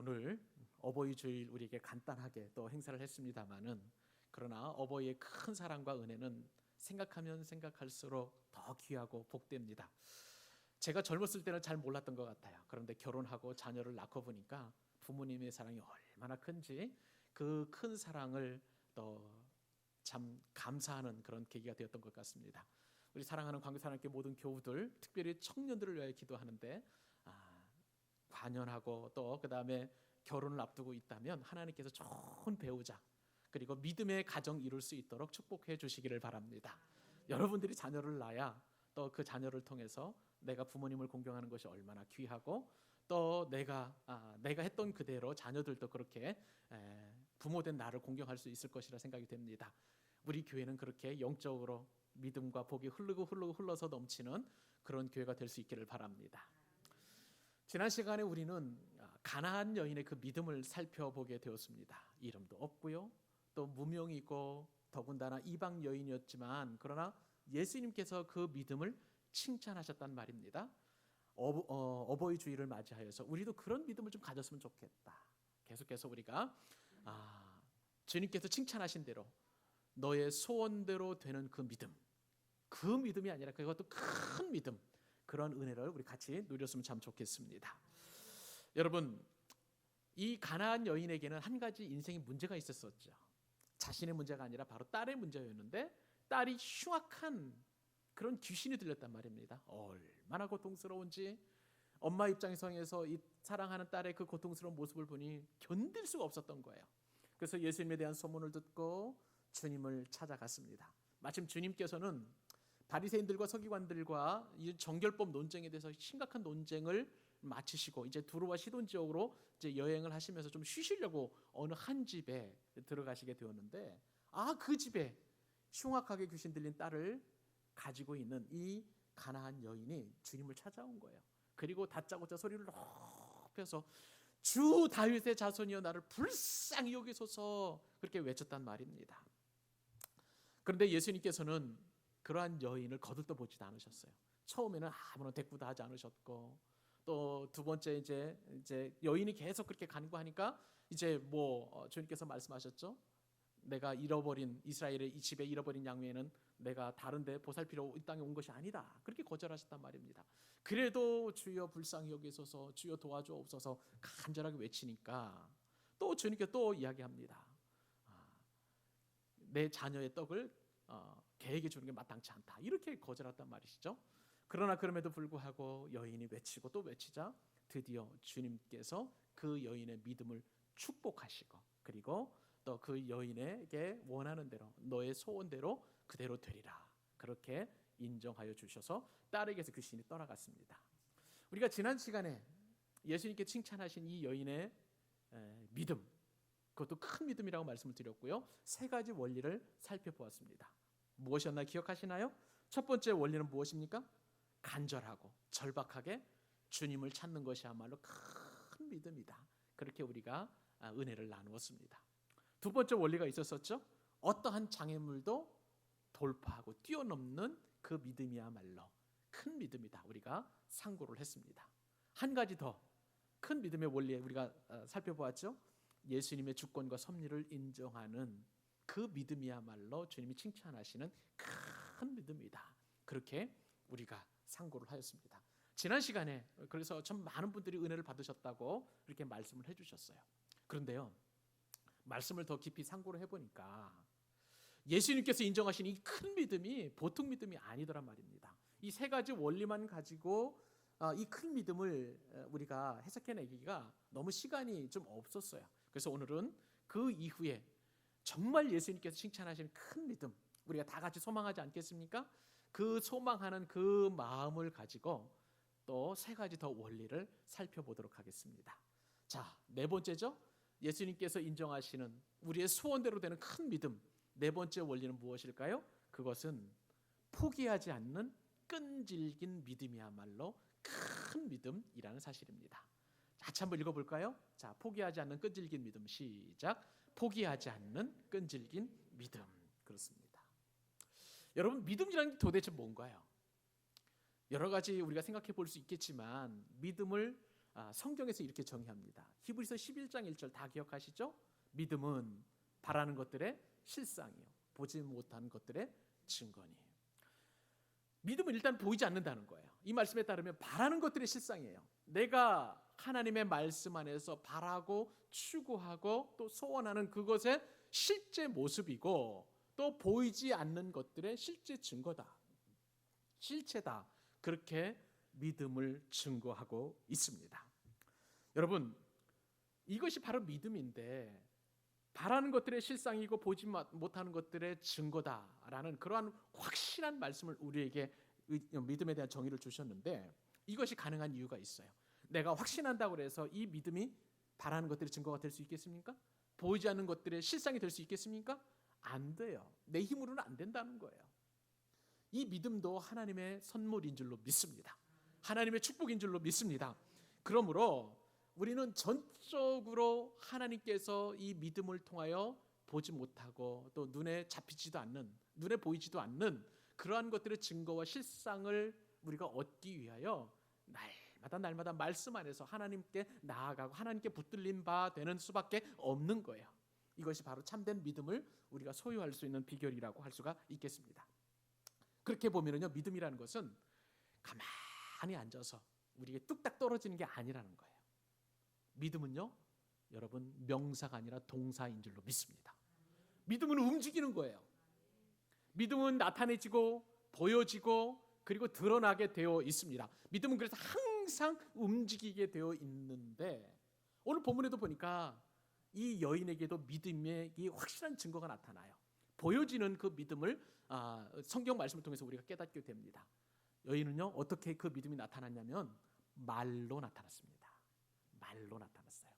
오늘 어버이 주일 우리에게 간단하게 또 행사를 했습니다마는, 그러나 어버이의 큰 사랑과 은혜는 생각하면 생각할수록 더 귀하고 복됩니다. 제가 젊었을 때는 잘 몰랐던 것 같아요. 그런데 결혼하고 자녀를 낳고 보니까 부모님의 사랑이 얼마나 큰지, 그 큰 사랑을 또 참 감사하는 그런 계기가 되었던 것 같습니다. 우리 사랑하는 광교사랑교회 모든 교우들, 특별히 청년들을 위하여 기도하는데, 관연하고 또 그다음에 결혼을 앞두고 있다면 하나님께서 좋은 배우자 그리고 믿음의 가정 이룰 수 있도록 축복해 주시기를 바랍니다. 여러분들이 자녀를 낳아야 또 그 자녀를 통해서 내가 부모님을 공경하는 것이 얼마나 귀하고, 또 내가 했던 그대로 자녀들도 그렇게 부모된 나를 공경할 수 있을 것이라 생각이 됩니다. 우리 교회는 그렇게 영적으로 믿음과 복이 흘러서 넘치는 그런 교회가 될 수 있기를 바랍니다. 지난 시간에 우리는 가나안 여인의 그 믿음을 살펴보게 되었습니다. 이름도 없고요, 또 무명이고 더군다나 이방 여인이었지만 그러나 예수님께서 그 믿음을 칭찬하셨단 말입니다. 어버이 주일을 맞이하여서 우리도 그런 믿음을 좀 가졌으면 좋겠다. 계속해서 우리가 주님께서 칭찬하신 대로 너의 소원대로 되는 그 믿음, 그 믿음이 아니라 그것도 큰 믿음, 그런 은혜를 우리 같이 누렸으면 참 좋겠습니다. 여러분, 이 가나안 여인에게는 한 가지 인생의 문제가 있었었죠. 자신의 문제가 아니라 바로 딸의 문제였는데, 딸이 흉악한 그런 귀신이 들렸단 말입니다. 얼마나 고통스러운지 엄마 입장에서 이 사랑하는 딸의 그 고통스러운 모습을 보니 견딜 수가 없었던 거예요. 그래서 예수님에 대한 소문을 듣고 주님을 찾아갔습니다. 마침 주님께서는 바리새인들과 서기관들과 이 정결법 논쟁에 대해서 심각한 논쟁을 마치시고 이제 두로와 시돈 지역으로 이제 여행을 하시면서 좀 쉬시려고 어느 한 집에 들어가시게 되었는데, 그 집에 흉악하게 귀신 들린 딸을 가지고 있는 이 가나안 여인이 주님을 찾아온 거예요. 그리고 다짜고짜 소리를 높여서 주 다윗의 자손이여 나를 불쌍히 여기소서, 그렇게 외쳤단 말입니다. 그런데 예수님께서는 그러한 여인을 거들떠보지도 않으셨어요. 처음에는 아무런 대꾸도 하지 않으셨고, 또 두 번째 이제 여인이 계속 그렇게 간구하니까 이제 주님께서 말씀하셨죠. 내가 잃어버린 이스라엘의 이 집에 잃어버린 양에는 내가 다른데 보살피러 이 땅에 온 것이 아니다, 그렇게 거절하셨단 말입니다. 그래도 주여 불쌍히 여기소서, 주여 도와주옵소서 간절하게 외치니까 또 주님께 또 이야기합니다. 내 자녀의 떡을 개에게 주는 게 마땅치 않다, 이렇게 거절했단 말이시죠. 그러나 그럼에도 불구하고 여인이 외치고 또 외치자 드디어 주님께서 그 여인의 믿음을 축복하시고, 그리고 또 그 여인에게 원하는 대로 너의 소원대로 그대로 되리라, 그렇게 인정하여 주셔서 딸에게서 귀신이 떠나갔습니다. 우리가 지난 시간에 예수님께 칭찬하신 이 여인의 믿음, 그것도 큰 믿음이라고 말씀을 드렸고요, 세 가지 원리를 살펴보았습니다. 무엇이었나 기억하시나요? 첫 번째 원리는 무엇입니까? 간절하고 절박하게 주님을 찾는 것이야말로 큰 믿음이다, 그렇게 우리가 은혜를 나누었습니다. 두 번째 원리가 있었었죠. 어떠한 장애물도 돌파하고 뛰어넘는 그 믿음이야말로 큰 믿음이다, 우리가 상고를 했습니다. 한 가지 더 큰 믿음의 원리 우리가 살펴보았죠. 예수님의 주권과 섭리를 인정하는 그 믿음이야말로 주님이 칭찬하시는 큰 믿음이다, 그렇게 우리가 상고를 하였습니다. 지난 시간에 그래서 참 많은 분들이 은혜를 받으셨다고 이렇게 말씀을 해주셨어요. 그런데요, 말씀을 더 깊이 상고를 해보니까 예수님께서 인정하신 이 큰 믿음이 보통 믿음이 아니더란 말입니다. 이 세 가지 원리만 가지고 이 큰 믿음을 우리가 해석해내기가 너무 시간이 좀 없었어요. 그래서 오늘은 그 이후에 정말 예수님께서 칭찬하시는 큰 믿음, 우리가 다 같이 소망하지 않겠습니까? 그 소망하는 그 마음을 가지고 또 세 가지 더 원리를 살펴보도록 하겠습니다. 자, 네 번째죠. 예수님께서 인정하시는 우리의 소원대로 되는 큰 믿음, 네 번째 원리는 무엇일까요? 그것은 포기하지 않는 끈질긴 믿음이야말로 큰 믿음이라는 사실입니다. 같이 한번 읽어볼까요? 자, 포기하지 않는 끈질긴 믿음, 시작. 포기하지 않는 끈질긴 믿음. 그렇습니다. 여러분, 믿음이라는 게 도대체 뭔가요? 여러 가지 우리가 생각해 볼 수 있겠지만 믿음을 성경에서 이렇게 정의합니다. 히브리서 11장 1절 다 기억하시죠? 믿음은 바라는 것들의 실상이요 보지 못하는 것들의 증거니. 믿음은 일단 보이지 않는다는 거예요. 이 말씀에 따르면 바라는 것들의 실상이에요. 내가 하나님의 말씀 안에서 바라고 추구하고 또 소원하는 그것의 실제 모습이고 또 보이지 않는 것들의 실제 증거다. 실체다. 그렇게 믿음을 증거하고 있습니다. 여러분, 이것이 바로 믿음인데 바라는 것들의 실상이고 보지 못하는 것들의 증거다라는 그러한 확실한 말씀을 우리에게 믿음에 대한 정의를 주셨는데 이것이 가능한 이유가 있어요. 내가 확신한다고 해서 이 믿음이 바라는 것들의 증거가 될 수 있겠습니까? 보이지 않는 것들의 실상이 될 수 있겠습니까? 안 돼요. 내 힘으로는 안 된다는 거예요. 이 믿음도 하나님의 선물인 줄로 믿습니다. 하나님의 축복인 줄로 믿습니다. 그러므로 우리는 전적으로 하나님께서 이 믿음을 통하여 보지 못하고 또 눈에 잡히지도 않는, 눈에 보이지도 않는 그러한 것들의 증거와 실상을 우리가 얻기 위하여 날마다 말씀 안에서 하나님께 나아가고 하나님께 붙들린 바 되는 수밖에 없는 거예요. 이것이 바로 참된 믿음을 우리가 소유할 수 있는 비결이라고 할 수가 있겠습니다. 그렇게 보면요, 믿음이라는 것은 가만히 앉아서 우리에게 뚝딱 떨어지는 게 아니라는 거예요. 믿음은요, 여러분 명사가 아니라 동사인 줄로 믿습니다. 믿음은 움직이는 거예요. 믿음은 나타내지고 보여지고 그리고 드러나게 되어 있습니다. 믿음은 그래서 항상 움직이게 되어 있는데 오늘 본문에도 보니까 이 여인에게도 믿음의 이 확실한 증거가 나타나요. 보여지는 그 믿음을 성경 말씀을 통해서 우리가 깨닫게 됩니다. 여인은요, 어떻게 그 믿음이 나타났냐면 말로 나타났습니다. 말로 나타났어요.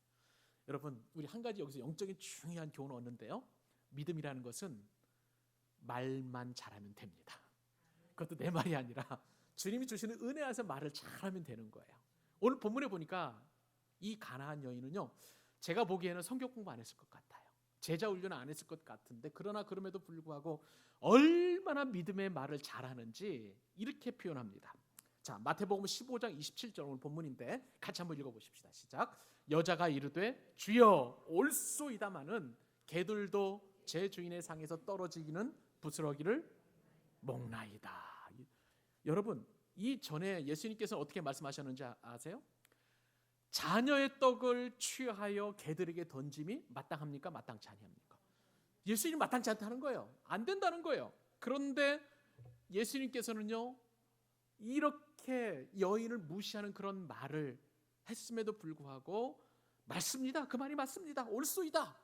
여러분, 우리 한 가지 여기서 영적인 중요한 교훈을 얻는데요, 믿음이라는 것은 말만 잘하면 됩니다. 그것도 내 말이 아니라 주님이 주시는 은혜 안에서 말을 잘하면 되는 거예요. 오늘 본문에 보니까 이 가나안 여인은요, 제가 보기에는 성경 공부 안 했을 것 같아요. 제자 훈련 안 했을 것 같은데 그러나 그럼에도 불구하고 얼마나 믿음의 말을 잘하는지 이렇게 표현합니다. 자, 마태복음 15장 27절 오늘 본문인데 같이 한번 읽어보십시다. 시작. 여자가 이르되 주여 올소이다마는 개들도 제 주인의 상에서 떨어지기는 부스러기를 먹나이다. 여러분, 이 전에 예수님께서 어떻게 말씀하셨는지 아세요? 자녀의 떡을 취하여 개들에게 던짐이 마땅합니까? 마땅치 아니합니까? 예수님 마땅치 않다는 거예요. 안 된다는 거예요. 그런데 예수님께서는요, 이렇게 여인을 무시하는 그런 말을 했음에도 불구하고 맞습니다. 그 말이 맞습니다. 옳소이다.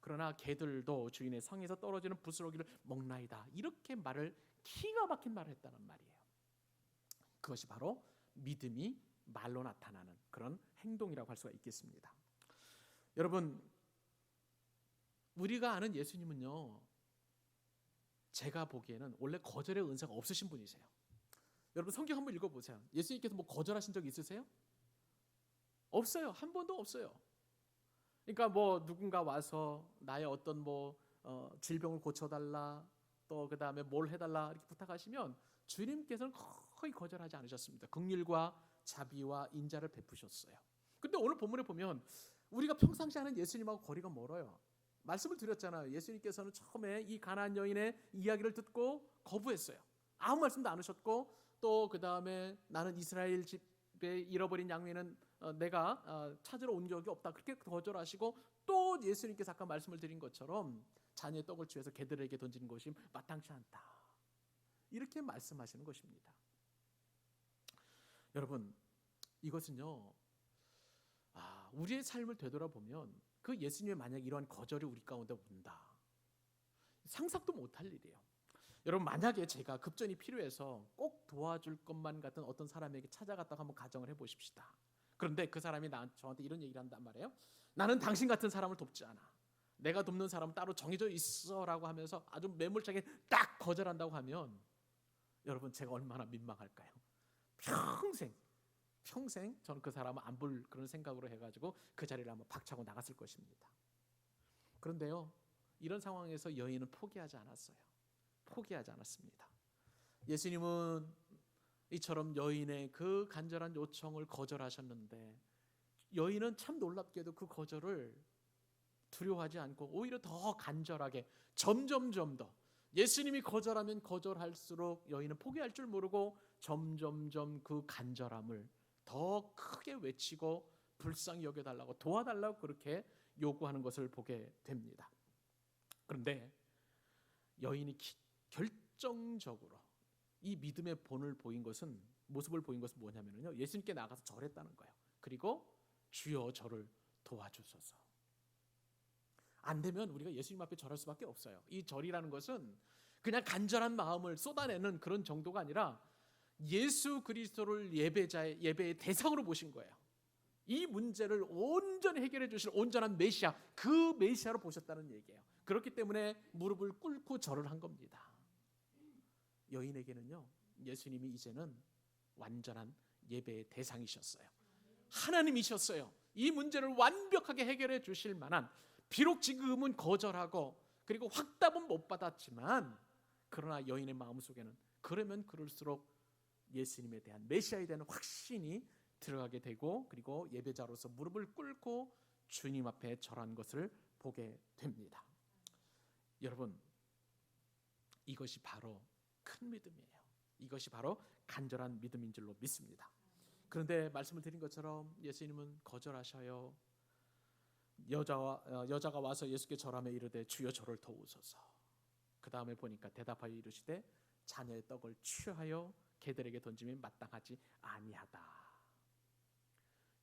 그러나 개들도 주인의 상에서 떨어지는 부스러기를 먹나이다. 이렇게 말을 기가 막힌 말을 했다는 말이에요. 그것이 바로 믿음이 말로 나타나는 그런 행동이라고 할 수가 있겠습니다. 여러분, 우리가 아는 예수님은요, 제가 보기에는 원래 거절의 은사가 없으신 분이세요. 여러분 성경 한번 읽어보세요. 예수님께서 뭐 거절하신 적 있으세요? 없어요. 한 번도 없어요. 그러니까 뭐 누군가 와서 나의 어떤 질병을 고쳐달라, 또 그 다음에 뭘 해달라 이렇게 부탁하시면 주님께서는 거의 거절하지 않으셨습니다. 긍휼과 자비와 인자를 베푸셨어요. 근데 오늘 본문에 보면 우리가 평상시 하는 예수님하고 거리가 멀어요. 말씀을 드렸잖아요. 예수님께서는 처음에 이 가나안 여인의 이야기를 듣고 거부했어요. 아무 말씀도 안 하셨고 또 그 다음에 나는 이스라엘 집에 잃어버린 양면은 내가 찾으러 온 적이 없다. 그렇게 거절하시고 또 예수님께서 아까 말씀을 드린 것처럼 자녀의 떡을 취해서 개들에게 던지는 것이 마땅치 않다. 이렇게 말씀하시는 것입니다. 여러분, 이것은요, 우리의 삶을 되돌아보면 그 예수님의 만약 이러한 거절이 우리 가운데 온다, 상상도 못할 일이에요. 여러분, 만약에 제가 급전이 필요해서 꼭 도와줄 것만 같은 어떤 사람에게 찾아갔다고 한번 가정을 해보십시다. 그런데 그 사람이 저한테 이런 얘기를 한단 말이에요. 나는 당신 같은 사람을 돕지 않아. 내가 돕는 사람은 따로 정해져 있어라고 하면서 아주 매몰차게 딱 거절한다고 하면 여러분, 제가 얼마나 민망할까요? 평생 저는 그 사람을 안 볼 그런 생각으로 해가지고 그 자리를 한번 박차고 나갔을 것입니다. 그런데요, 이런 상황에서 여인은 포기하지 않았어요. 포기하지 않았습니다. 예수님은 이처럼 여인의 그 간절한 요청을 거절하셨는데 여인은 참 놀랍게도 그 거절을 두려워하지 않고 오히려 더 간절하게 점점점 더 예수님이 거절하면 거절할수록 여인은 포기할 줄 모르고 점점점 그 간절함을 더 크게 외치고 불쌍히 여겨달라고 도와달라고 그렇게 요구하는 것을 보게 됩니다. 그런데 여인이 결정적으로 이 믿음의 모습을 보인 것은 뭐냐면요, 예수님께 나가서 절했다는 거예요. 그리고 주여 저를 도와주소서. 안 되면 우리가 예수님 앞에 절할 수밖에 없어요. 이 절이라는 것은 그냥 간절한 마음을 쏟아내는 그런 정도가 아니라 예수 그리스도를 예배의 대상으로 보신 거예요. 이 문제를 온전히 해결해 주실 온전한 메시아, 그 메시아로 보셨다는 얘기예요. 그렇기 때문에 무릎을 꿇고 절을 한 겁니다. 여인에게는요, 예수님이 이제는 완전한 예배의 대상이셨어요. 하나님이셨어요. 이 문제를 완벽하게 해결해 주실 만한, 비록 지금은 거절하고 그리고 확답은 못 받았지만, 그러나 여인의 마음속에는 그러면 그럴수록 예수님에 대한, 메시아에 대한 확신이 들어가게 되고, 그리고 예배자로서 무릎을 꿇고 주님 앞에 절한 것을 보게 됩니다. 여러분, 이것이 바로 큰 믿음이에요. 이것이 바로 간절한 믿음인 줄로 믿습니다. 그런데 말씀을 드린 것처럼 예수님은 거절하셔요. 여자가 와서 예수께 절하며 이르되 주여 저를 도우소서. 그 다음에 보니까 대답하여 이르시되 자녀의 떡을 취하여 개들에게 던지면 마땅하지 아니하다.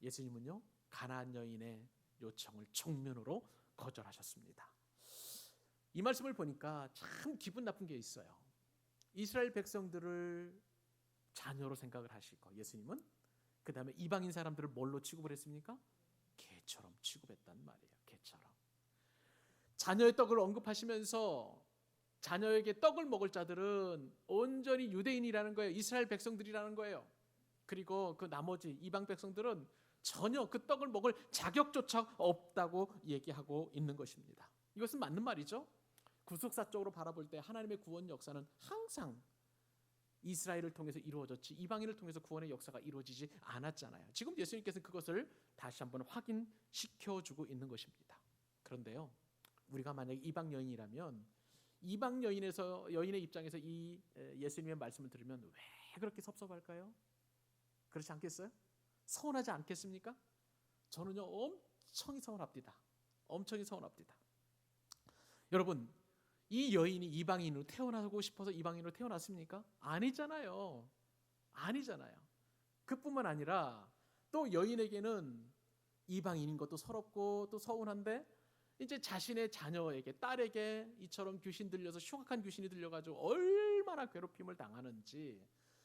예수님은요, 가나안 여인의 요청을 정면으로 거절하셨습니다. 이 말씀을 보니까 참 기분 나쁜 게 있어요. 이스라엘 백성들을 자녀로 생각을 하시고, 예수님은 그 다음에 이방인 사람들을 뭘로 취급을 했습니까? 개처럼 취급했단 말이에요. 개처럼. 자녀의 떡을 언급하시면서 자녀에게 떡을 먹을 자들은 온전히 유대인이라는 거예요. 이스라엘 백성들이라는 거예요. 그리고 그 나머지 이방 백성들은 전혀 그 떡을 먹을 자격조차 없다고 얘기하고 있는 것입니다. 이것은 맞는 말이죠. 구속사적으로 바라볼 때 하나님의 구원 역사는 항상 이스라엘을 통해서 이루어졌지 이방인을 통해서 구원의 역사가 이루어지지 않았잖아요. 지금 예수님께서는 그것을 다시 한번 확인시켜주고 있는 것입니다. 그런데요, 우리가 만약에 이방 여인이라면 이방 여인의 입장에서 이 예수님의 말씀을 들으면 왜 그렇게 섭섭할까요? 그렇지 않겠어요? 서운하지 않겠습니까? 저는요, 엄청 서운합니다. 엄청 서운합니다. 여러분, 이 여인이 이방인으로 태어나고 싶어서 이방인으로 태어났습니까? 아니잖아요. 아니잖아요. 그뿐만 아니라 또 여인에게는 이방인인 것도 서럽고 또 서운한데, 이제 자신의 자녀에게, 딸에게 이처럼 귀신 들려서, 흉악한 귀신이 들려가지고 얼마나 괴롭힘을 당하는지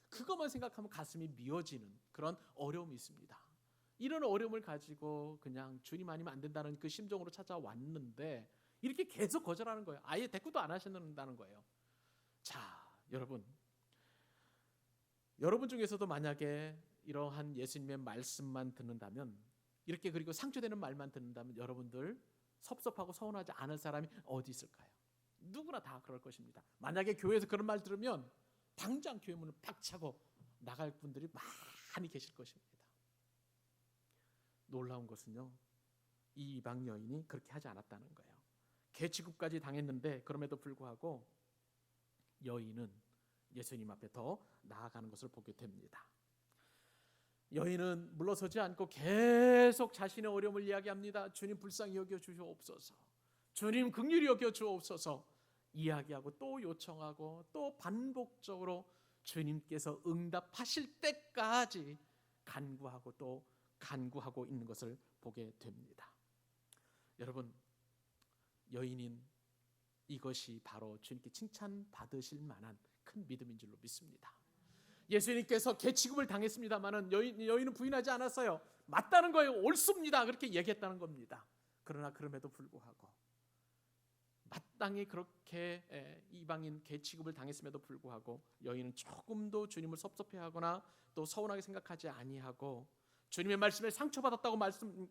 그것만 생각하면 가슴이 미어지는 그런 어려움이 있습니다. 이런 어려움을 가지고 그냥 주님 아니면 안 된다는 그 심정으로 찾아왔는데 이렇게 계속 거절하는 거예요. 아예 대꾸도 안 하신다는 거예요. 자, 여러분 중에서도 만약에 이러한 예수님의 말씀만 듣는다면, 이렇게 그리고 상처되는 말만 듣는다면 여러분들 섭섭하고 서운하지 않을 사람이 어디 있을까요? 누구나 다 그럴 것입니다. 만약에 교회에서 그런 말 들으면 당장 교회 문을 팍 차고 나갈 분들이 많이 계실 것입니다. 놀라운 것은요, 이 이방 여인이 그렇게 하지 않았다는 거예요. 개취급까지 당했는데 그럼에도 불구하고 여인은 예수님 앞에 더 나아가는 것을 보게 됩니다. 여인은 물러서지 않고 계속 자신의 어려움을 이야기합니다. 주님 불쌍히 여겨 주시옵소서. 주님 긍휼히 여겨 주옵소서. 이야기하고 또 요청하고 또 반복적으로 주님께서 응답하실 때까지 간구하고 또 간구하고 있는 것을 보게 됩니다. 여러분, 여인인 이것이 바로 주님께 칭찬받으실 만한 큰 믿음인 줄로 믿습니다. 예수님께서 개취급을 당했습니다마는 여인은 부인하지 않았어요. 맞다는 거예요. 옳습니다. 그렇게 얘기했다는 겁니다. 그러나 그럼에도 불구하고 마땅히 그렇게 이방인 개취급을 당했음에도 불구하고 여인은 조금도 주님을 섭섭해하거나 또 서운하게 생각하지 아니하고 주님의 말씀에 상처받았다고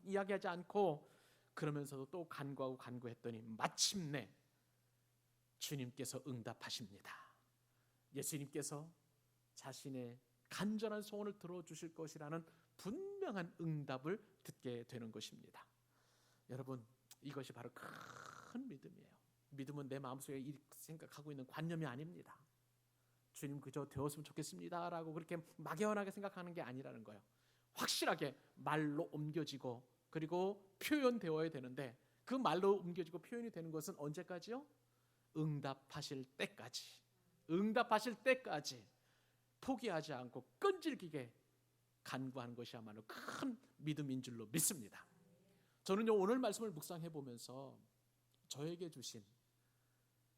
이야기하지 않고, 그러면서도 또 간구하고 간구했더니 마침내 주님께서 응답하십니다. 예수님께서 자신의 간절한 소원을 들어주실 것이라는 분명한 분명한 응답을 듣게 되는 것입니다. 여러분, 이것이 바로 큰 믿음이에요. 믿음은 내 마음속에 생각하고 있는 관념이 아닙니다. 주님 그저 되었으면 좋겠습니다 라고 그렇게 막연하게 생각하는 게 아니라는 거예요. 확실하게 말로 옮겨지고 그리고 표현되어야 되는데, 그 말로 옮겨지고 표현이 되는 것은 언제까지요? 응답하실 때까지. 응답하실 때까지 포기하지 않고 끈질기게 간구하는 것이야말로 큰 믿음인 줄로 믿습니다. 저는요, 오늘 말씀을 묵상해 보면서 저에게 주신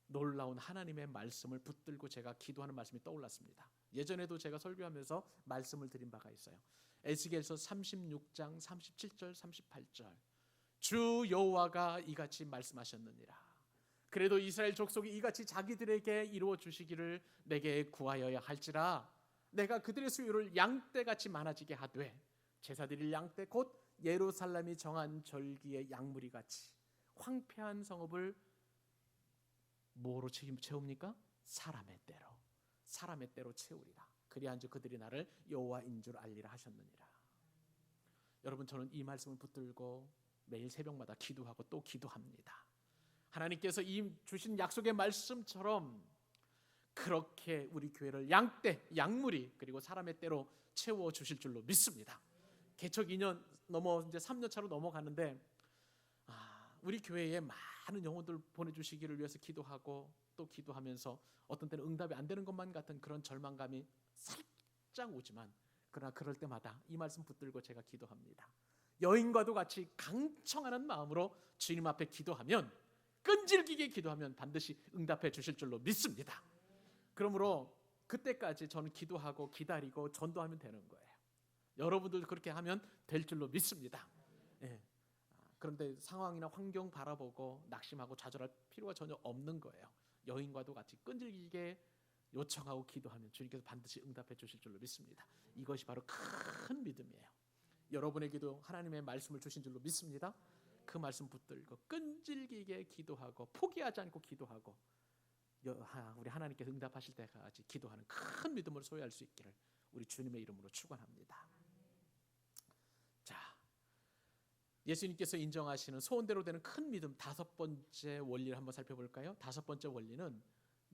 놀라운 하나님의 말씀을 붙들고 제가 기도하는 말씀이 떠올랐습니다. 예전에도 제가 설교하면서 말씀을 드린 바가 있어요. 에스겔서 36장 37절 38절. 주 여호와가 이같이 말씀하셨느니라. 그래도 이스라엘 족속이 이같이 자기들에게 이루어 주시기를 내게 구하여야 할지라 내가 그들의 수요를 양떼같이 많아지게 하되 제사드릴 양떼 곧 예루살렘이 정한 절기의 양무리같이 황폐한 성읍을 뭐로 채웁니까? 사람의 때로 채우리라. 그리한즉 그들이 나를 여호와인 줄 알리라 하셨느니라. 여러분, 저는 이 말씀을 붙들고 매일 새벽마다 기도하고 또 기도합니다. 하나님께서 이 주신 약속의 말씀처럼 그렇게 우리 교회를 양떼, 양무리 그리고 사람의 때로 채워 주실 줄로 믿습니다. 개척 2년 넘어 이제 3년 차로 넘어가는데 우리 교회에 많은 영혼들 보내주시기를 위해서 기도하고 또 기도하면서 어떤 때는 응답이 안 되는 것만 같은 그런 절망감이 살짝 오지만, 그러나 그럴 때마다 이 말씀 붙들고 제가 기도합니다. 여인과도 같이 강청하는 마음으로 주님 앞에 기도하면, 끈질기게 기도하면 반드시 응답해 주실 줄로 믿습니다. 그러므로 그때까지 저는 기도하고 기다리고 전도하면 되는 거예요. 여러분들도 그렇게 하면 될 줄로 믿습니다. 예. 그런데 상황이나 환경 바라보고 낙심하고 좌절할 필요가 전혀 없는 거예요. 여인과도 같이 끈질기게 요청하고 기도하면 주님께서 반드시 응답해 주실 줄로 믿습니다. 이것이 바로 큰 믿음이에요. 여러분에게도 하나님의 말씀을 주신 줄로 믿습니다. 그 말씀 붙들고 끈질기게 기도하고 포기하지 않고 기도하고 우리 하나님께서 응답하실 때까지 기도하는 큰 믿음을 소유할 수 있기를 우리 주님의 이름으로 축원합니다. 자, 예수님께서 인정하시는 소원대로 되는 큰 믿음 다섯 번째 원리를 한번 살펴볼까요? 다섯 번째 원리는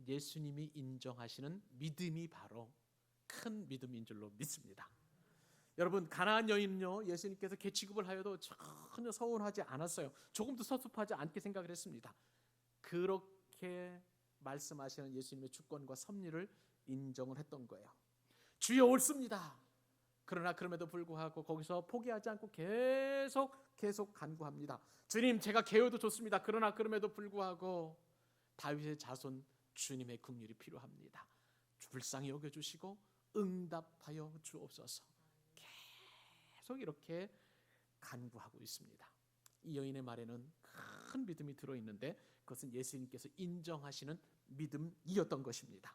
예수님이 인정하시는 믿음이 바로 큰 믿음인 줄로 믿습니다. 여러분, 가나안 여인은요, 예수님께서 개 취급을 하여도 전혀 서운하지 않았어요. 조금도 섭섭하지 않게 생각을 했습니다. 그렇게 말씀하시는 예수님의 주권과 섭리를 인정을 했던 거예요. 주여 옳습니다. 그러나 그럼에도 불구하고 거기서 포기하지 않고 계속 간구합니다. 주님, 제가 개여도 좋습니다. 그러나 그럼에도 불구하고 다윗의 자손 주님의 긍휼이 필요합니다. 불쌍히 여겨주시고 응답하여 주옵소서. 계속 이렇게 간구하고 있습니다. 이 여인의 말에는 큰 믿음이 들어있는데 그것은 예수님께서 인정하시는 믿음이었던 것입니다.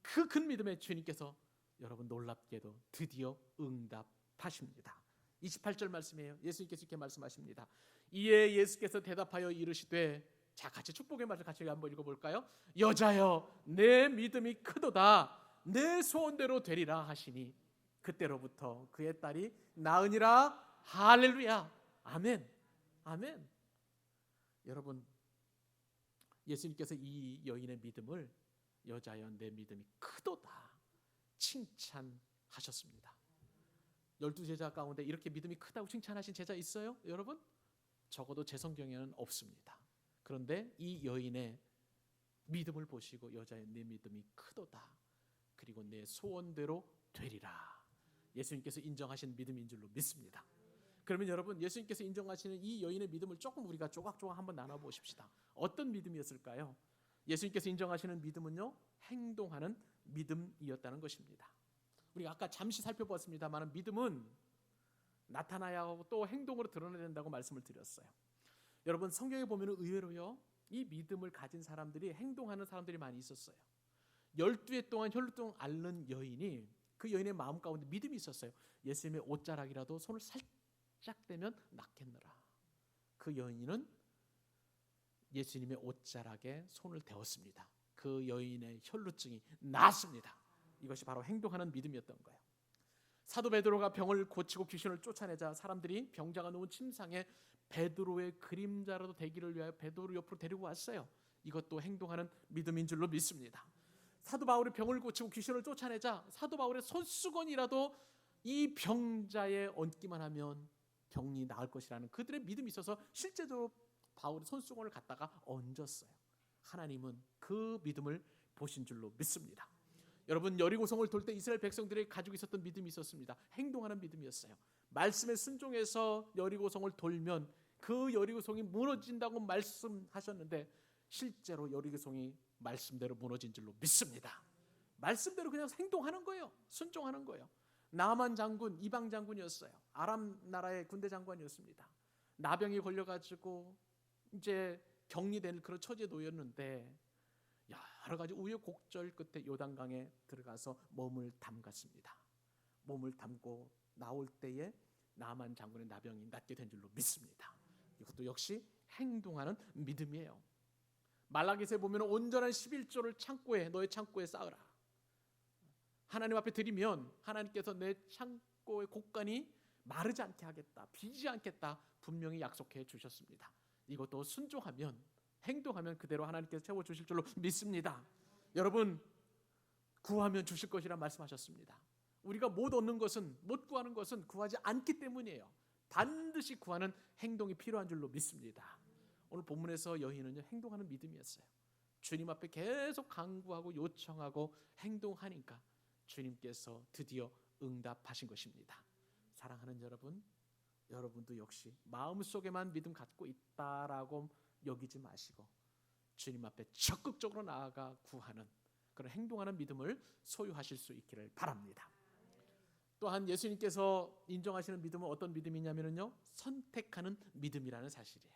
그 큰 믿음에 주님께서 여러분 놀랍게도 드디어 응답하십니다. 28절 말씀이에요. 예수님께서 이렇게 말씀하십니다. 이에 예수께서 대답하여 이르시되, 자, 같이 축복의 말을 같이 한번 읽어볼까요? 여자여, 내 믿음이 크도다. 내 소원대로 되리라 하시니 그때로부터 그의 딸이 나으니라. 할렐루야. 아멘. 아멘. 여러분, 예수님께서 이 여인의 믿음을 여자여 내 믿음이 크도다 칭찬하셨습니다. 12제자 가운데 이렇게 믿음이 크다고 칭찬하신 제자 있어요? 여러분? 적어도 제 성경에는 없습니다. 그런데 이 여인의 믿음을 보시고 여자여 내 믿음이 크도다, 그리고 내 소원대로 되리라, 예수님께서 인정하신 믿음인 줄로 믿습니다. 그러면 여러분, 예수님께서 인정하시는 이 여인의 믿음을 조금 우리가 조각조각 한번 나눠보십시다. 어떤 믿음이었을까요? 예수님께서 인정하시는 믿음은요, 행동하는 믿음이었다는 것입니다. 우리가 아까 잠시 살펴보았습니다만 믿음은 나타나야 하고 또 행동으로 드러내야 된다고 말씀을 드렸어요. 여러분, 성경에 보면 의외로요, 이 믿음을 가진 사람들이 행동하는 사람들이 많이 있었어요. 12해 동안 혈루증 앓는 여인이, 그 여인의 마음 가운데 믿음이 있었어요. 예수님의 옷자락이라도 손을 살짝 대면 낫겠노라. 그 여인은 예수님의 옷자락에 손을 대었습니다. 그 여인의 혈루증이 나았습니다. 이것이 바로 행동하는 믿음이었던 거예요. 사도 베드로가 병을 고치고 귀신을 쫓아내자 사람들이 병자가 누운 침상에 베드로의 그림자라도 되기를 위하여 베드로 옆으로 데리고 왔어요. 이것도 행동하는 믿음인 줄로 믿습니다. 사도 바울이 병을 고치고 귀신을 쫓아내자 사도 바울의 손수건이라도 이 병자에 얹기만 하면 병이 나을 것이라는 그들의 믿음이 있어서 실제로 바울의 손수건을 갖다가 얹었어요. 하나님은 그 믿음을 보신 줄로 믿습니다. 여러분, 여리고성을 돌 때 이스라엘 백성들이 가지고 있었던 믿음이 있었습니다. 행동하는 믿음이었어요. 말씀에 순종해서 여리고성을 돌면 그 여리고성이 무너진다고 말씀하셨는데 실제로 여리고성이 말씀대로 무너진 줄로 믿습니다. 말씀대로 그냥 행동하는 거예요. 순종하는 거예요. 나만 장군, 이방 장군이었어요. 아람 나라의 군대 장관이었습니다. 나병이 걸려가지고 이제 격리된 그런 처지에 놓였는데 여러 가지 우여곡절 끝에 요단강에 들어가서 몸을 담갔습니다. 몸을 담고 나올 때에 나만 장군의 나병이 낫게 된 줄로 믿습니다. 이것도 역시 행동하는 믿음이에요. 말라기서에 보면 온전한 11조를 창고에 너의 창고에 쌓으라. 하나님 앞에 드리면 하나님께서 내 창고의 곳간이 마르지 않게 하겠다, 비지 않겠다 분명히 약속해 주셨습니다. 이것도 순종하면 행동하면 그대로 하나님께서 채워주실 줄로 믿습니다. 여러분, 구하면 주실 것이라 말씀하셨습니다. 우리가 못 얻는 것은, 못 구하는 것은 구하지 않기 때문이에요. 반드시 구하는 행동이 필요한 줄로 믿습니다. 오늘 본문에서 여인은요, 행동하는 믿음이었어요. 주님 앞에 계속 간구하고 요청하고 행동하니까 주님께서 드디어 응답하신 것입니다. 사랑하는 여러분, 여러분도 역시 마음속에만 믿음 갖고 있다라고 여기지 마시고 주님 앞에 적극적으로 나아가 구하는 그런 행동하는 믿음을 소유하실 수 있기를 바랍니다. 또한 예수님께서 인정하시는 믿음은 어떤 믿음이냐면요, 선택하는 믿음이라는 사실이에요.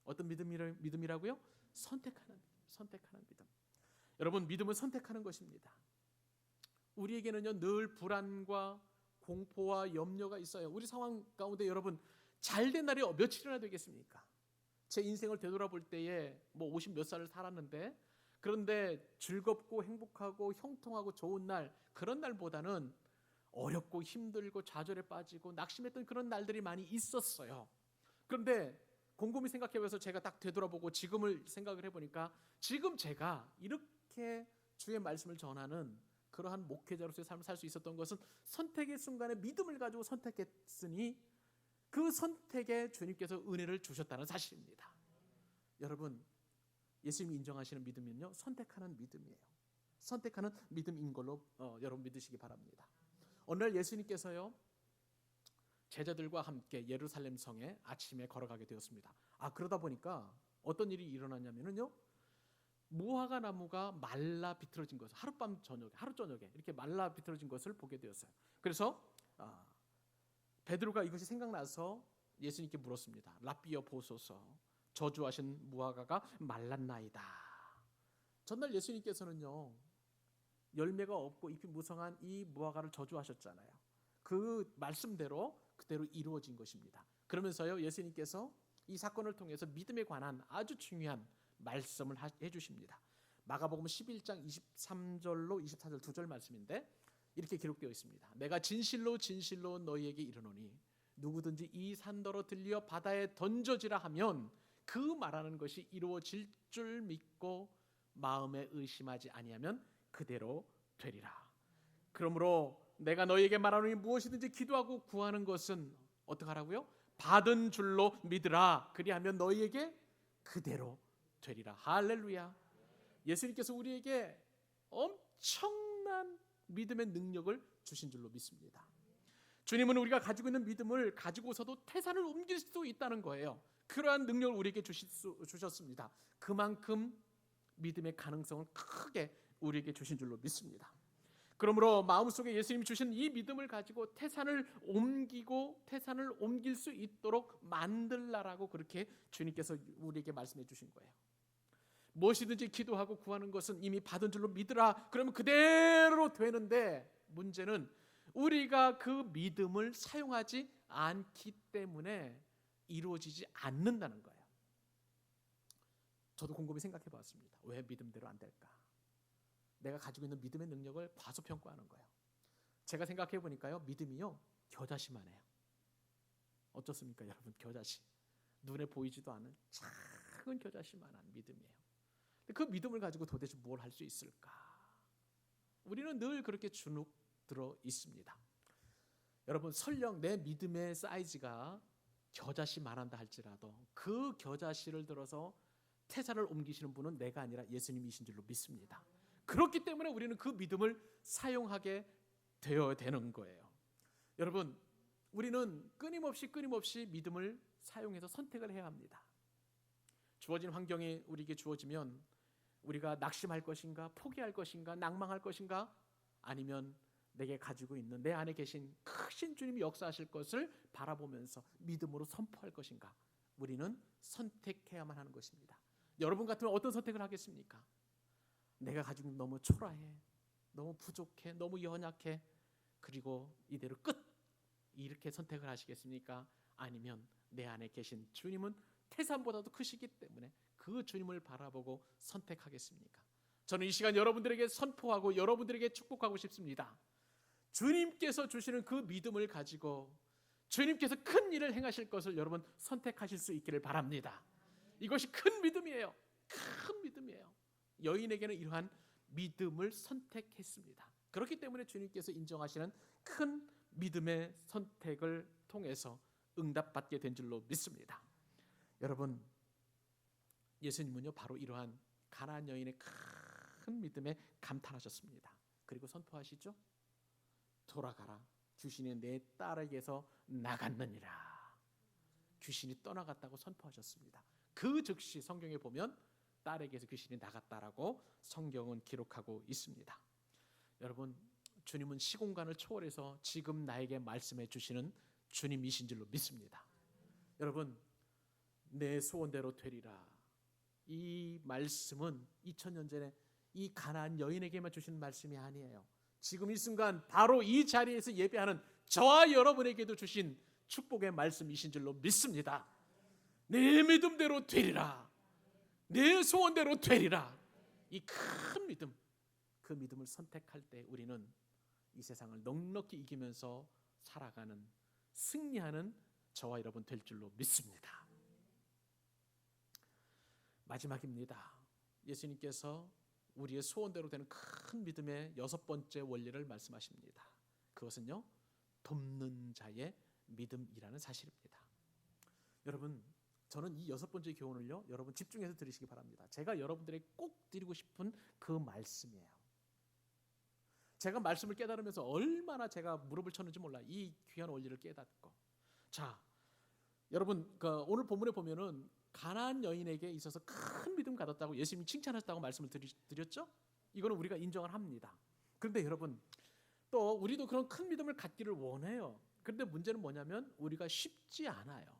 어떤 믿음이라고요? 선택하는 믿음. 여러분, 믿음은 선택하는 것입니다. 우리에게는요 늘 불안과 공포와 염려가 있어요. 우리 상황 가운데 여러분, 잘된 날이 며칠이나 되겠습니까? 제 인생을 되돌아볼 때에 50 몇 살을 살았는데, 그런데 즐겁고 행복하고 형통하고 좋은 날, 그런 날보다는 어렵고 힘들고 좌절에 빠지고 낙심했던 그런 날들이 많이 있었어요. 그런데 곰곰이 생각해봐서 제가 딱 되돌아보고 지금을 생각을 해보니까 지금 제가 이렇게 주의 말씀을 전하는 그러한 목회자로서의 삶을 살 수 있었던 것은 선택의 순간에 믿음을 가지고 선택했으니 그 선택에 주님께서 은혜를 주셨다는 사실입니다. 여러분, 예수님이 인정하시는 믿음은요, 선택하는 믿음이에요. 선택하는 믿음인 걸로 여러분 믿으시기 바랍니다. 어느 날 예수님께서요 제자들과 함께 예루살렘 성에 아침에 걸어가게 되었습니다. 그러다 보니까 어떤 일이 일어났냐면요, 무화과 나무가 말라 비틀어진 것을 하루 저녁에 이렇게 말라 비틀어진 것을 보게 되었어요. 그래서 베드로가 이것이 생각나서 예수님께 물었습니다. 랍비여 보소서, 저주하신 무화과가 말랐나이다. 전날 예수님께서는요 열매가 없고 잎이 무성한 이 무화과를 저주하셨잖아요. 그 말씀대로 그대로 이루어진 것입니다. 그러면서요 예수님께서 이 사건을 통해서 믿음에 관한 아주 중요한 말씀을 해주십니다. 마가복음 11장 23절로 24절 2절 말씀인데 이렇게 기록되어 있습니다. 내가 진실로 진실로 너희에게 이르노니 누구든지 이 산더러 들려 바다에 던져지라 하면 그 말하는 것이 이루어질 줄 믿고 마음에 의심하지 아니하면 그대로 되리라. 그러므로 내가 너희에게 말하노니 무엇이든지 기도하고 구하는 것은 어떻게 하라고요? 받은 줄로 믿으라. 그리하면 너희에게 그대로 되리라. 할렐루야. 예수님께서 우리에게 엄청난 믿음의 능력을 주신 줄로 믿습니다. 주님은 우리가 가지고 있는 믿음을 가지고서도 태산을 옮길 수 있다는 거예요. 그러한 능력을 우리에게 주셨습니다. 그만큼 믿음의 가능성을 크게 우리에게 주신 줄로 믿습니다. 그러므로 마음속에 예수님이 주신 이 믿음을 가지고 태산을 옮길 수 있도록 만들라라고 그렇게 주님께서 우리에게 말씀해 주신 거예요. 무엇이든지 기도하고 구하는 것은 이미 받은 줄로 믿으라. 그러면 그대로 되는데 문제는 우리가 그 믿음을 사용하지 않기 때문에 이루어지지 않는다는 거예요. 저도 곰곰이 생각해 봤습니다. 왜 믿음대로 안 될까? 내가 가지고 있는 믿음의 능력을 과소평가하는 거예요. 제가 생각해 보니까요, 믿음이요 겨자씨만 해요. 어떻습니까 여러분? 겨자씨, 눈에 보이지도 않은 작은 겨자씨만한 믿음이에요. 근데 그 믿음을 가지고 도대체 뭘 할 수 있을까? 우리는 늘 그렇게 주눅 들어 있습니다. 여러분, 설령 내 믿음의 사이즈가 겨자씨만한다 할지라도 그 겨자씨를 들어서 태산을 옮기시는 분은 내가 아니라 예수님이신 줄로 믿습니다. 그렇기 때문에 우리는 그 믿음을 사용하게 되어야 되는 거예요. 여러분, 우리는 끊임없이 믿음을 사용해서 선택을 해야 합니다. 주어진 환경이 우리에게 주어지면 우리가 낙심할 것인가, 포기할 것인가, 낭망할 것인가, 아니면 내게 가지고 있는 내 안에 계신 크신 주님이 역사하실 것을 바라보면서 믿음으로 선포할 것인가, 우리는 선택해야만 하는 것입니다. 여러분 같으면 어떤 선택을 하겠습니까? 내가 가지고 너무 초라해, 너무 부족해, 너무 연약해, 그리고 이대로 끝, 이렇게 선택을 하시겠습니까? 아니면 내 안에 계신 주님은 태산보다도 크시기 때문에 그 주님을 바라보고 선택하겠습니까? 저는 이 시간 여러분들에게 선포하고 여러분들에게 축복하고 싶습니다. 주님께서 주시는 그 믿음을 가지고 주님께서 큰 일을 행하실 것을 여러분 선택하실 수 있기를 바랍니다. 이것이 큰 믿음이에요. 큰 믿음이에요. 여인에게는 이러한 믿음을 선택했습니다. 그렇기 때문에 주님께서 인정하시는 큰 믿음의 선택을 통해서 응답받게 된 줄로 믿습니다. 여러분, 예수님은요 바로 이러한 가나안 여인의 큰 믿음에 감탄하셨습니다. 그리고 선포하시죠. 돌아가라, 귀신이 내 딸에게서 나갔느니라. 귀신이 떠나갔다고 선포하셨습니다. 그 즉시 성경에 보면 딸에게서 귀신이 나갔다라고 성경은 기록하고 있습니다. 여러분, 주님은 시공간을 초월해서 지금 나에게 말씀해 주시는 주님이신 줄로 믿습니다. 여러분, 내 소원대로 되리라, 이 말씀은 2000년 전에 이 가나안 여인에게만 주신 말씀이 아니에요. 지금 이 순간 바로 이 자리에서 예배하는 저와 여러분에게도 주신 축복의 말씀이신 줄로 믿습니다. 내 믿음대로 되리라, 내 소원대로 되리라. 이 큰 믿음, 그 믿음을 선택할 때 우리는 이 세상을 넉넉히 이기면서 살아가는, 승리하는 저와 여러분 될 줄로 믿습니다. 마지막입니다. 예수님께서 우리의 소원대로 되는 큰 믿음의 6번째 원리를 말씀하십니다. 그것은요, 돕는 자의 믿음이라는 사실입니다. 여러분, 저는 이 6번째 교훈을요 여러분 집중해서 들으시기 바랍니다. 제가 여러분들에게 꼭 드리고 싶은 그 말씀이에요. 제가 말씀을 깨달으면서 얼마나 제가 무릎을 쳤는지 몰라, 이 귀한 원리를 깨닫고. 자, 여러분, 오늘 본문에 보면은 가나안 여인에게 있어서 큰 믿음 가졌다고 예수님이 칭찬하셨다고 말씀을 드렸죠? 이거는 우리가 인정을 합니다. 그런데 여러분, 또 우리도 그런 큰 믿음을 갖기를 원해요. 그런데 문제는 뭐냐면 우리가 쉽지 않아요.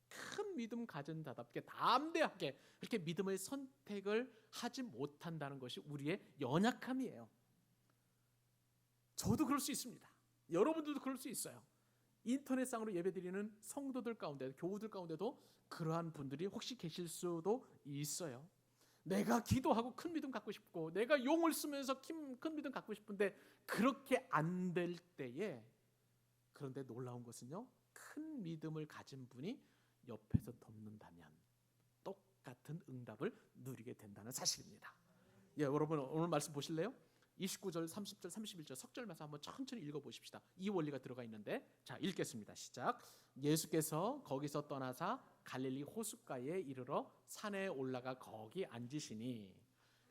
큰 믿음 가진 자답게 담대하게 그렇게 믿음의 선택을 하지 못한다는 것이 우리의 연약함이에요. 저도 그럴 수 있습니다. 여러분들도 그럴 수 있어요. 인터넷상으로 예배드리는 성도들 가운데, 교우들 가운데도 그러한 분들이 혹시 계실 수도 있어요. 내가 기도하고 큰 믿음 갖고 싶고, 내가 용을 쓰면서 큰 믿음 갖고 싶은데 그렇게 안 될 때에, 그런데 놀라운 것은요, 큰 믿음을 가진 분이 옆에서 돕는다면 똑같은 응답을 누리게 된다는 사실입니다. 예, 여러분 오늘 말씀 보실래요? 29절, 30절, 31절 석절 말씀 한번 천천히 읽어보십시다. 이 원리가 들어가 있는데, 자, 읽겠습니다. 시작. 예수께서 거기서 떠나사 갈릴리 호숫가에 이르러 산에 올라가 거기 앉으시니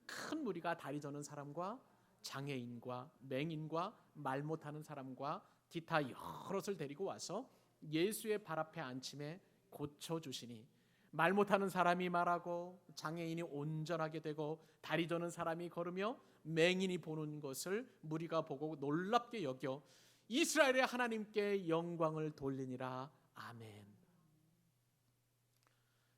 큰 무리가 다리 저는 사람과 장애인과 맹인과 말 못하는 사람과 기타 여럿을 데리고 와서 예수의 발 앞에 앉힘에 고쳐주시니 말 못하는 사람이 말하고 장애인이 온전하게 되고 다리 저는 사람이 걸으며 맹인이 보는 것을 무리가 보고 놀랍게 여겨 이스라엘의 하나님께 영광을 돌리니라. 아멘.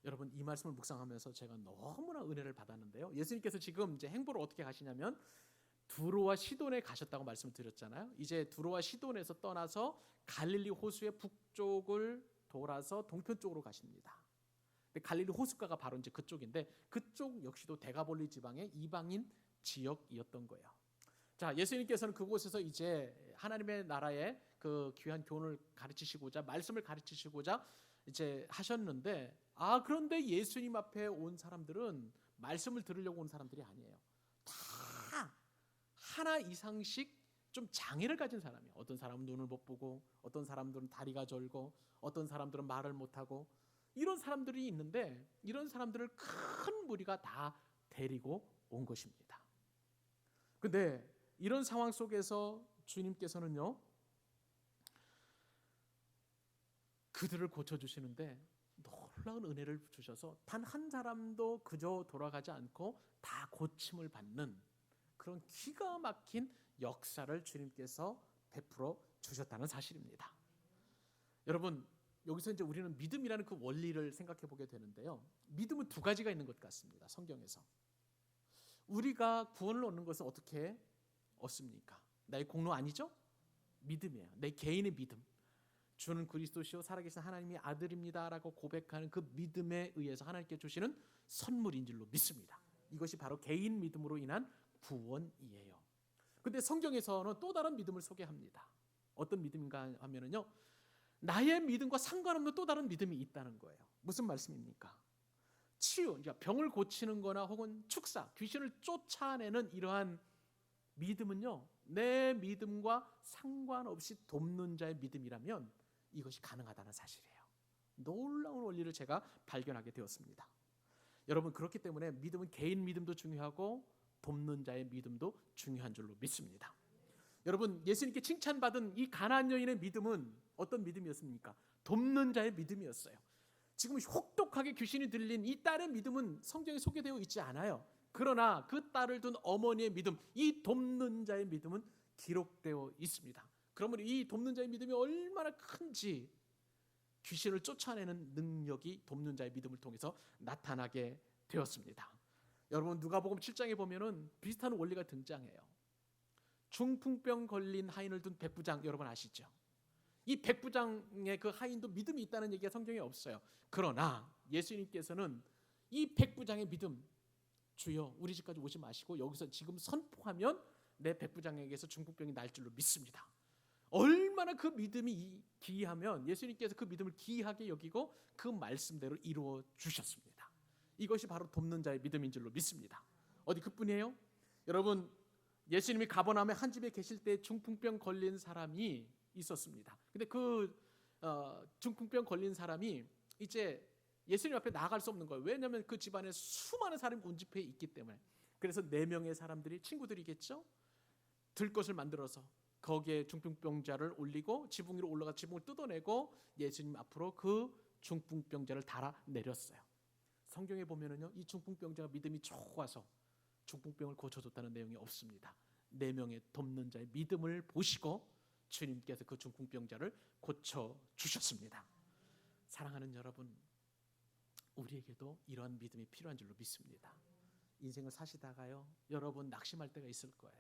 여러분, 이 말씀을 묵상하면서 제가 너무나 은혜를 받았는데요. 예수님께서 지금 이제 행보를 어떻게 하시냐면 두로와 시돈에 가셨다고 말씀을 드렸잖아요. 이제 두로와 시돈에서 떠나서 갈릴리 호수의 북쪽을 돌아서 동편 쪽으로 가십니다. 근데 갈릴리 호숫가가 바로 이제 그쪽인데, 그쪽 역시도 데가볼리 지방의 이방인 지역이었던 거예요. 자, 예수님께서는 그곳에서 이제 하나님의 나라의 그 귀한 교훈을 가르치시고자, 말씀을 가르치시고자 이제 하셨는데, 그런데 예수님 앞에 온 사람들은 말씀을 들으려고 온 사람들이 아니에요. 다 하나 이상씩 좀 장애를 가진 사람이에요. 어떤 사람은 눈을 못 보고, 어떤 사람들은 다리가 절고, 어떤 사람들은 말을 못 하고, 이런 사람들이 있는데, 이런 사람들을 큰 무리가 다 데리고 온 것입니다. 근데 이런 상황 속에서 주님께서는요, 그들을 고쳐주시는데 놀라운 은혜를 주셔서 단 한 사람도 그저 돌아가지 않고 다 고침을 받는 그런 기가 막힌 역사를 주님께서 베풀어 주셨다는 사실입니다. 여러분, 여기서 이제 우리는 믿음이라는 그 원리를 생각해 보게 되는데요, 믿음은 두 가지가 있는 것 같습니다. 성경에서 우리가 구원을 얻는 것은 어떻게 얻습니까? 나의 공로 아니죠? 믿음이에요. 내 개인의 믿음. 주는 그리스도시요 살아계신 하나님의 아들입니다라고 고백하는 그 믿음에 의해서 하나님께 주시는 선물인 줄로 믿습니다. 이것이 바로 개인 믿음으로 인한 구원이에요. 근데 성경에서는 또 다른 믿음을 소개합니다. 어떤 믿음인가 하면은요, 나의 믿음과 상관없는 또 다른 믿음이 있다는 거예요. 무슨 말씀입니까? 치유, 그러니까 병을 고치는 거나 혹은 축사, 귀신을 쫓아내는 이러한 믿음은요, 내 믿음과 상관없이 돕는 자의 믿음이라면 이것이 가능하다는 사실이에요. 놀라운 원리를 제가 발견하게 되었습니다. 여러분, 그렇기 때문에 믿음은 개인 믿음도 중요하고 돕는 자의 믿음도 중요한 줄로 믿습니다. 여러분, 예수님께 칭찬받은 이 가나안 여인의 믿음은 어떤 믿음이었습니까? 돕는 자의 믿음이었어요. 지금 혹독하게 귀신이 들린 이 딸의 믿음은 성경에 소개되어 있지 않아요. 그러나 그 딸을 둔 어머니의 믿음, 이 돕는 자의 믿음은 기록되어 있습니다. 그러면 이 돕는 자의 믿음이 얼마나 큰지 귀신을 쫓아내는 능력이 돕는 자의 믿음을 통해서 나타나게 되었습니다. 여러분, 누가복음 7장에 보면은 비슷한 원리가 등장해요. 중풍병 걸린 하인을 둔 백부장, 여러분 아시죠? 이 백부장의 그 하인도 믿음이 있다는 얘기가 성경에 없어요. 그러나 예수님께서는 이 백부장의 믿음, 주여 우리 집까지 오지 마시고 여기서 지금 선포하면 내 백부장에게서 중풍병이 날 줄로 믿습니다. 얼마나 그 믿음이 기이하면 예수님께서 그 믿음을 기이하게 여기고 그 말씀대로 이루어 주셨습니다. 이것이 바로 돕는 자의 믿음인 줄로 믿습니다. 어디 그뿐이에요? 여러분, 예수님이 가버나움의 한 집에 계실 때 중풍병 걸린 사람이 있었습니다. 근데 그 중풍병 걸린 사람이 이제 예수님 앞에 나아갈 수 없는 거예요. 왜냐하면 그 집안에 수많은 사람이 운집해 있기 때문에. 그래서 4명의 사람들이, 친구들이겠죠, 들것을 만들어서 거기에 중풍병자를 올리고 지붕 위로 올라가 지붕을 뜯어내고 예수님 앞으로 그 중풍병자를 달아 내렸어요. 성경에 보면은요, 이 중풍병자가 믿음이 좋아서 중풍병을 고쳐줬다는 내용이 없습니다. 4명의 돕는 자의 믿음을 보시고 주님께서 그 중풍병자를 고쳐 주셨습니다. 사랑하는 여러분, 우리에게도 이러한 믿음이 필요한 줄로 믿습니다. 인생을 사시다가요, 여러분 낙심할 때가 있을 거예요.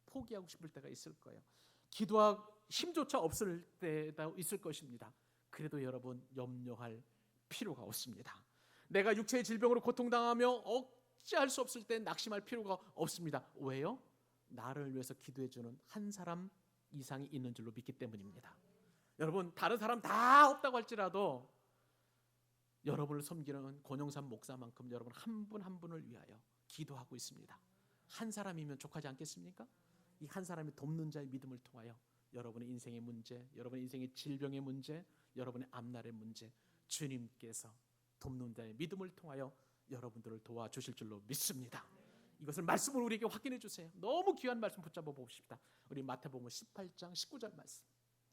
포기하고 싶을 때가 있을 거예요. 기도할 힘조차 없을 때도 있을 것입니다. 그래도 여러분 염려할 필요가 없습니다. 내가 육체의 질병으로 고통당하며 억제할 수 없을 때 낙심할 필요가 없습니다. 왜요? 나를 위해서 기도해주는 한 사람 이상이 있는 줄로 믿기 때문입니다. 여러분, 다른 사람 다 없다고 할지라도 여러분을 섬기는 권영삼 목사만큼 여러분 한 분 한 분을 위하여 기도하고 있습니다. 한 사람이면 족하지 않겠습니까? 이 한 사람이 돕는 자의 믿음을 통하여 여러분의 인생의 문제, 여러분의 인생의 질병의 문제, 여러분의 앞날의 문제, 주님께서 돕는 자의 믿음을 통하여 여러분들을 도와주실 줄로 믿습니다. 이것을 말씀으로 우리에게 확인해 주세요. 너무 귀한 말씀 붙잡아 봅시다. 우리 마태복음 18장 19절 말씀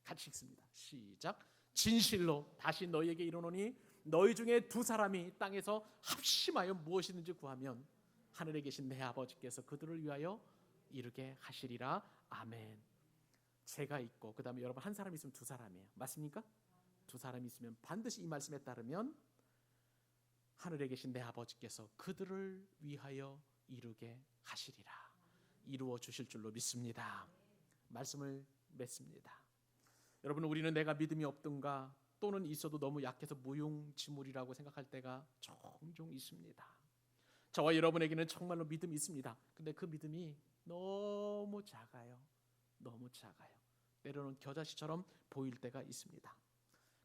같이 읽습니다. 시작. 진실로 다시 너희에게 이르노니 너희 중에 2사람이 땅에서 합심하여 무엇이든지 구하면 하늘에 계신 내 아버지께서 그들을 위하여 이루게 하시리라. 아멘. 제가 있고 그 다음에 여러분 한 사람 있으면 2사람이에요. 맞습니까? 2사람이 있으면 반드시 이 말씀에 따르면 하늘에 계신 내 아버지께서 그들을 위하여 이루게 하시리라. 이루어 주실 줄로 믿습니다. 말씀을 맺습니다. 여러분, 우리는 내가 믿음이 없든가 또는 있어도 너무 약해서 무용지물이라고 생각할 때가 종종 있습니다. 저와 여러분에게는 정말로 믿음이 있습니다. 근데 그 믿음이 너무 작아요. 너무 작아요. 때로는 겨자씨처럼 보일 때가 있습니다.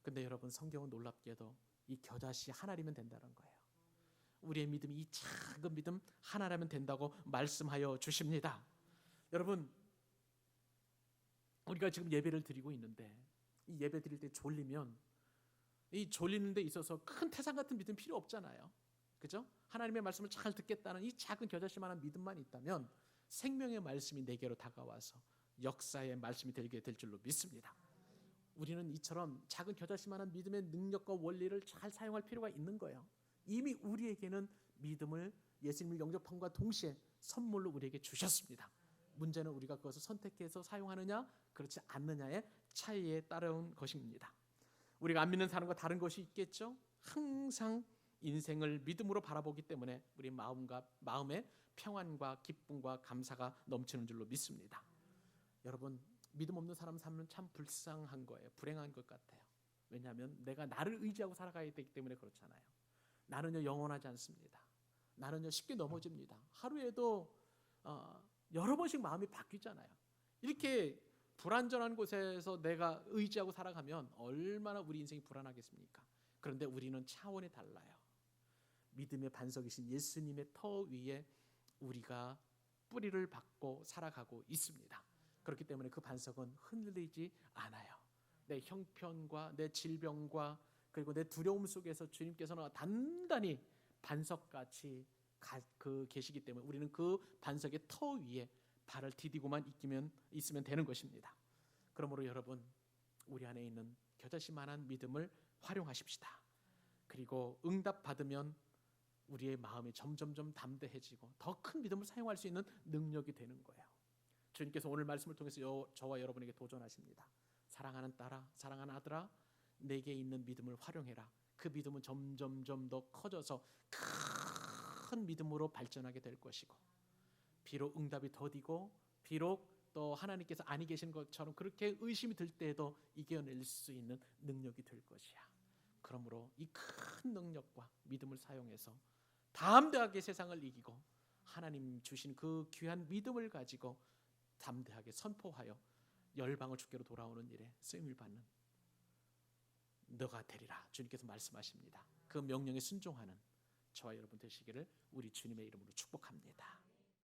근데 여러분, 성경은 놀랍게도 이 겨자씨 하나라면 된다는 거예요. 우리의 믿음이 이 작은 믿음 하나라면 된다고 말씀하여 주십니다. 여러분, 우리가 지금 예배를 드리고 있는데 이 예배 드릴 때 졸리면 이 졸리는 데 있어서 큰 태산 같은 믿음 필요 없잖아요. 그죠? 하나님의 말씀을 잘 듣겠다는 이 작은 겨자씨만한 믿음만 있다면 생명의 말씀이 내게로 다가와서 역사의 말씀이 되게 될 줄로 믿습니다. 우리는 이처럼 작은 겨자씨만한 믿음의 능력과 원리를 잘 사용할 필요가 있는 거예요. 이미 우리에게는 믿음을 예수님을 영접함과 동시에 선물로 우리에게 주셨습니다. 문제는 우리가 그것을 선택해서 사용하느냐 그렇지 않느냐의 차이에 따른 것입니다. 우리가 안 믿는 사람과 다른 것이 있겠죠. 항상 인생을 믿음으로 바라보기 때문에 우리 마음에 평안과 기쁨과 감사가 넘치는 줄로 믿습니다. 여러분, 믿음 없는 사람 삶은 참 불쌍한 거예요. 불행한 것 같아요. 왜냐하면 내가 나를 의지하고 살아가야 되기 때문에 그렇잖아요. 나는요 영원하지 않습니다. 나는요 쉽게 넘어집니다. 하루에도 여러 번씩 마음이 바뀌잖아요. 이렇게 불안전한 곳에서 내가 의지하고 살아가면 얼마나 우리 인생이 불안하겠습니까? 그런데 우리는 차원이 달라요. 믿음의 반석이신 예수님의 터 위에 우리가 뿌리를 박고 살아가고 있습니다. 그렇기 때문에 그 반석은 흔들리지 않아요. 내 형편과 내 질병과 그리고 내 두려움 속에서 주님께서는 단단히 반석같이 계시기 때문에 우리는 그 반석의 터 위에 발을 디디고만 있으면 되는 것입니다. 그러므로 여러분, 우리 안에 있는 겨자씨만한 믿음을 활용하십시다. 그리고 응답 받으면 우리의 마음이 점점점 담대해지고 더 큰 믿음을 사용할 수 있는 능력이 되는 거예요. 주님께서 오늘 말씀을 통해서 저와 여러분에게 도전하십니다. 사랑하는 딸아, 사랑하는 아들아, 내게 있는 믿음을 활용해라. 그 믿음은 점점점 더 커져서 큰 믿음으로 발전하게 될 것이고, 비록 응답이 더디고 비록 또 하나님께서 아니 계신 것처럼 그렇게 의심이 들 때에도 이겨낼 수 있는 능력이 될 것이야. 그러므로 이 큰 능력과 믿음을 사용해서 담대하게 세상을 이기고 하나님 주신 그 귀한 믿음을 가지고 담대하게 선포하여 열방을 주께로 돌아오는 일에 쓰임을 받는 너가 되리라 주님께서 말씀하십니다. 그 명령에 순종하는 저와 여러분 되시기를 우리 주님의 이름으로 축복합니다.